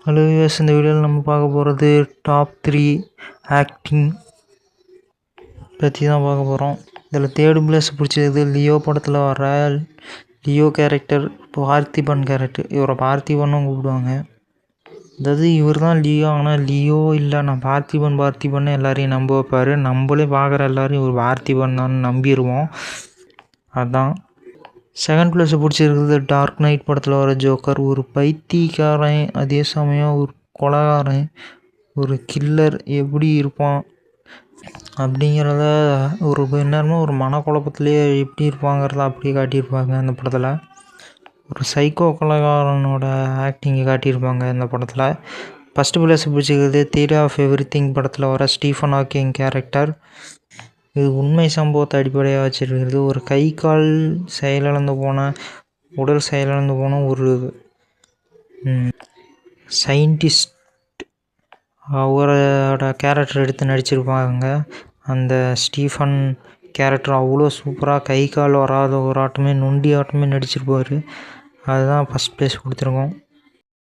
Hello viewers, இந்த வீடியோவில் நம்ம பார்க்க போகிறது டாப் 3 ஆக்டிங் பற்றி தான் பார்க்க போகிறோம். இதில் தேர்டு பிளேஸ் பிடிச்சது லியோ படத்தில் வர லியோ கேரக்டர், பார்த்திபன் கேரக்டர். இவரை பார்த்திபனும் கூப்பிடுவாங்க. அதாவது இவர் தான் லியோ, ஆனால் லியோ இல்லை, நான் பார்த்திபன் எல்லாரையும் நம்ப வைப்பார். நம்மளே பார்க்குற எல்லோரும் இவர் பார்த்திபன் தான் நம்பிடுவோம். அதுதான். செகண்ட் பிளேஸை பிடிச்சிருக்குது டார்க் நைட் படத்தில் வர ஜோக்கர். ஒரு பைத்தியக்காரன், அதே சமயம் ஒரு கொலைகாரன், ஒரு கில்லர் எப்படி இருப்பான் அப்படிங்கிறத ஒரு நேரமாக ஒரு மனக்குழப்பத்திலே எப்படி இருப்பாங்கிறத அப்படியே காட்டியிருப்பாங்க அந்த படத்தில். ஒரு சைக்கோ கொலைகாரனோட ஆக்டிங்கை காட்டியிருப்பாங்க இந்த படத்தில். ஃபஸ்ட்டு பிளேஸை பிடிச்சிருக்குது தியரி ஆஃப் எவ்ரிதிங் படத்தில் வர ஸ்டீஃபன் ஹாக்கிங் கேரக்டர். இது உண்மை சம்பவத்தை அடிப்படையாக வச்சுருக்கிறது. ஒரு கை கால் உடல் செயலிழந்து போன ஒரு சயின்டிஸ்ட், அவரோட கேரக்டர் எடுத்து நடிச்சிருப்பாங்க. அந்த ஸ்டீஃபன் கேரக்டர் அவ்வளோ சூப்பராக கை கால் வராத ஒரு ஆட்டமே நொண்டி ஆட்டமே நடிச்சிருப்பார். அதுதான் ஃபஸ்ட் ப்ளேஸ் கொடுத்துருக்கோம்.